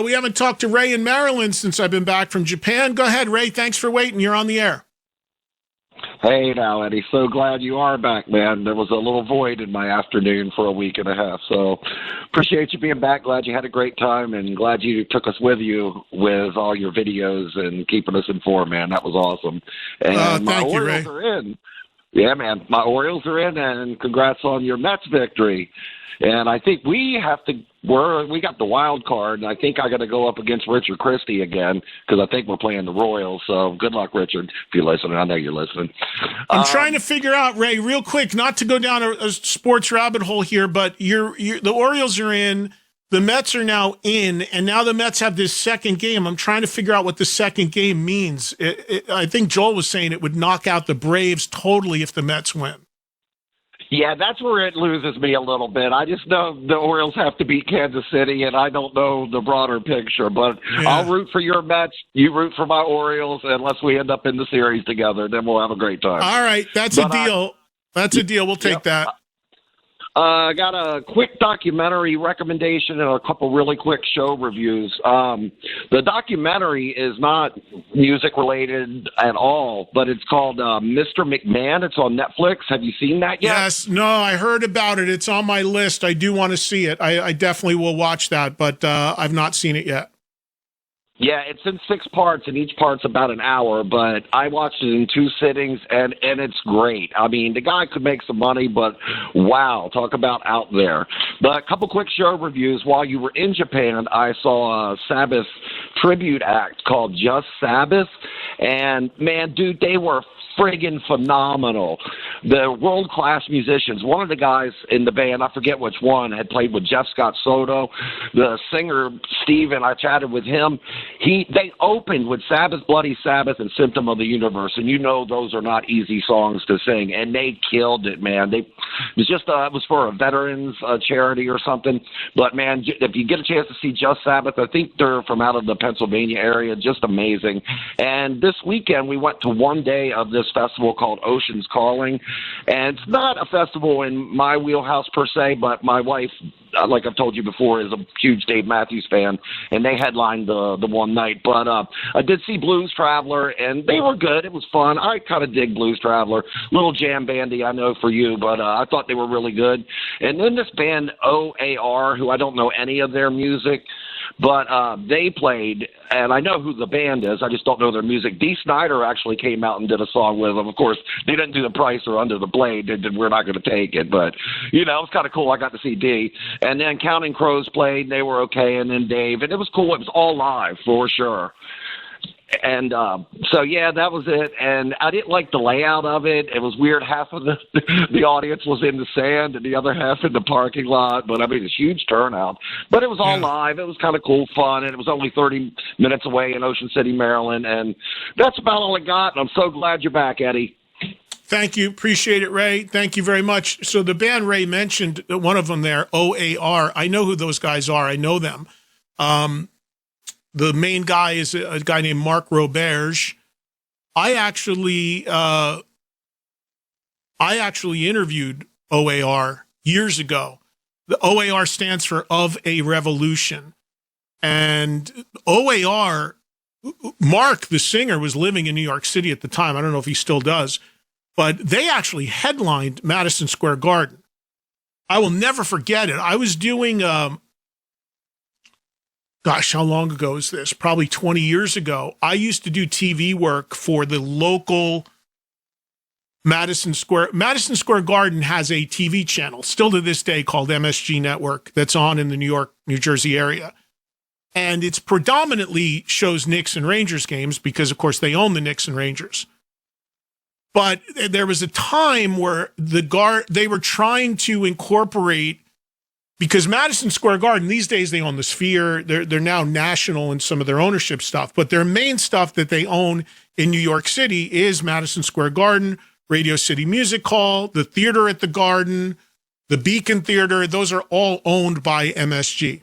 We haven't talked to Ray in Maryland since I've been back from Japan. Go ahead, Ray. Thanks for waiting. You're on the air. Hey now, Eddie. So glad you are back, man. There was a little void in my afternoon for a week and a half. So appreciate you being back. Glad you had a great time, and glad you took us with you with all your videos and keeping us informed, man. That was awesome. And my Orioles are in. Yeah, man. My Orioles are in, and congrats on your Mets victory. And I think we got the wild card, and I think I got to go up against Richard Christie again because I think we're playing the Royals. So good luck, Richard, if you're listening. I know you're listening. I'm trying to figure out, Ray, real quick, not to go down a sports rabbit hole here, but the Orioles are in, the Mets are now in, and now the Mets have this second game. I'm trying to figure out what the second game means. I think Joel was saying it would knock out the Braves totally if the Mets win. Yeah, that's where it loses me a little bit. I just know the Orioles have to beat Kansas City, and I don't know the broader picture. But yeah. I'll root for your Mets. You root for my Orioles, unless we end up in the series together. Then we'll have a great time. All right, that's a deal. That's a deal. We'll take that. I got a quick documentary recommendation and a couple really quick show reviews. The documentary is not music related at all, but it's called Mr. McMahon. It's on Netflix. Have you seen that yet? Yes. No, I heard about it. It's on my list. I do want to see it. I definitely will watch that, but I've not seen it yet. Yeah, it's in 6 parts, and each part's about an hour, but I watched it in 2 sittings, and it's great. I mean, the guy could make some money, but wow, talk about out there. But a couple quick show reviews. While you were in Japan, I saw a Sabbath tribute act called Just Sabbath, and man, dude, they were friggin' phenomenal. The world-class musicians. One of the guys in the band, I forget which one, had played with Jeff Scott Soto. The singer, Steven, I chatted with him. They opened with Sabbath, Bloody Sabbath, and Symptom of the Universe, and you know those are not easy songs to sing, and they killed it, man. It was for a veterans charity or something, but man, if you get a chance to see Just Sabbath, I think they're from out of the Pennsylvania area, just amazing. And this weekend we went to one day of this festival called Ocean's Calling, and it's not a festival in my wheelhouse per se, but my wife, like I've told you before, is a huge Dave Matthews fan, and they headlined the one night. But I did see Blues Traveler, and they were good. It was fun. I kind of dig Blues Traveler. Little jam bandy, I know, for you, but I thought they were really good. And then this band OAR, who I don't know any of their music, but they played, and I know who the band is. I just don't know their music. Dee Snider actually came out and did a song with them. Of course, they didn't do The Price or Under the Blade. They did We're Not Going to Take It. But, you know, it was kind of cool. I got to see Dee. And then Counting Crows played. They were okay. And then Dave. And it was cool. It was all live for sure. And so, yeah, that was it. And I didn't like the layout of it. It was weird. Half of the audience was in the sand and the other half in the parking lot. But, I mean, it's a huge turnout. But it was all live. It was kind of cool, fun. And it was only 30 minutes away in Ocean City, Maryland. And that's about all I got. And I'm so glad you're back, Eddie. Thank you. Appreciate it, Ray. Thank you very much. So the band Ray mentioned, one of them there, OAR. I know who those guys are. I know them. The main guy is a guy named Mark Roberge. I actually interviewed OAR years ago. The OAR stands for Of a Revolution. And OAR, Mark, the singer, was living in New York City at the time. I don't know if he still does. But they actually headlined Madison Square Garden. I will never forget it. I was doing... Gosh, how long ago is this? Probably 20 years ago. I used to do TV work for the local Madison Square. Madison Square Garden has a TV channel, still to this day, called MSG Network, that's on in the New York, New Jersey area. And it's predominantly shows Knicks and Rangers games because, of course, they own the Knicks and Rangers. But there was a time where they were trying to incorporate, because Madison Square Garden, these days they own the Sphere. They're now national in some of their ownership stuff. But their main stuff that they own in New York City is Madison Square Garden, Radio City Music Hall, the theater at the Garden, the Beacon Theater. Those are all owned by MSG.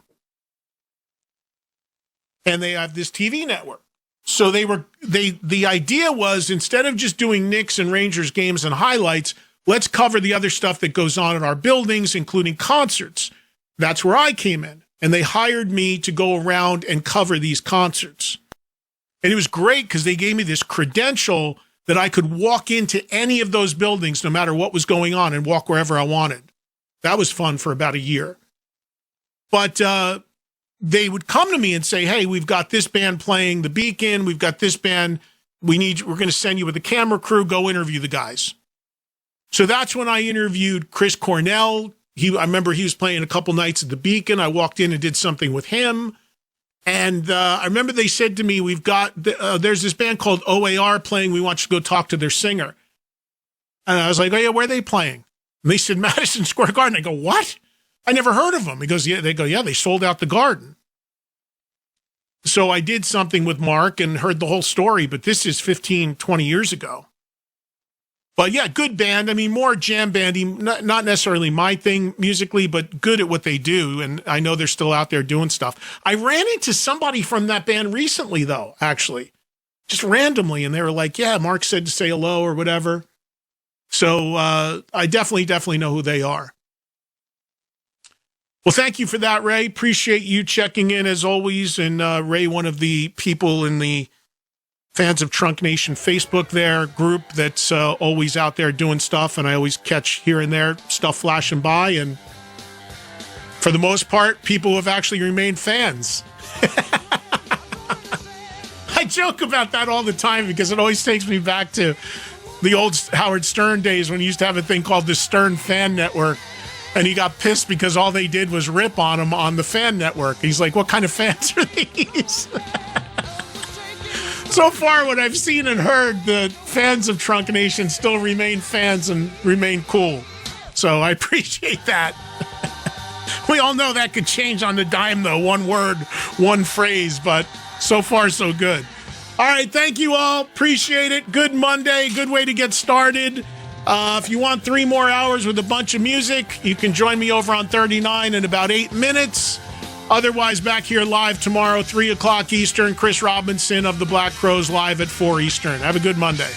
And they have this TV network. So the idea was, instead of just doing Knicks and Rangers games and highlights, let's cover the other stuff that goes on in our buildings, including concerts. That's where I came in. and they hired me to go around and cover these concerts. And it was great because they gave me this credential that I could walk into any of those buildings no matter what was going on and walk wherever I wanted. That was fun for about a year. But they would come to me and say, hey, we've got this band playing the Beacon. We've got this band. We're going to send you with a camera crew. Go interview the guys. So that's when I interviewed Chris Cornell. I remember he was playing a couple nights at the Beacon. I walked in and did something with him. And I remember they said to me, there's this band called OAR playing. We want you to go talk to their singer. And I was like, oh, yeah, where are they playing? And they said, Madison Square Garden. I go, what? I never heard of them. He goes, yeah. They go, yeah, they sold out the Garden. So I did something with Mark and heard the whole story, but this is 15, 20 years ago. But yeah, good band. I mean, more jam bandy, not necessarily my thing musically, but good at what they do. And I know they're still out there doing stuff. I ran into somebody from that band recently, though, actually, just randomly. And they were like, yeah, Mark said to say hello or whatever. So I definitely know who they are. Well, thank you for that, Ray. Appreciate you checking in as always. And Ray, one of the people in the Fans of Trunk Nation Facebook there group that's always out there doing stuff. And I always catch here and there stuff flashing by. And for the most part, people have actually remained fans. I joke about that all the time because it always takes me back to the old Howard Stern days when he used to have a thing called the Stern Fan Network. And he got pissed because all they did was rip on him on the fan network. He's like, what kind of fans are these? So far, what I've seen and heard, the fans of Trunk Nation still remain fans and remain cool. So I appreciate that. We all know that could change on the dime, though. One word, one phrase, but so far, so good. All right, thank you all. Appreciate it. Good Monday. Good way to get started. If you want 3 more hours with a bunch of music, you can join me over on 39 in about 8 minutes. Otherwise, back here live tomorrow, 3 o'clock Eastern. Chris Robinson of the Black Crowes live at 4 Eastern. Have a good Monday.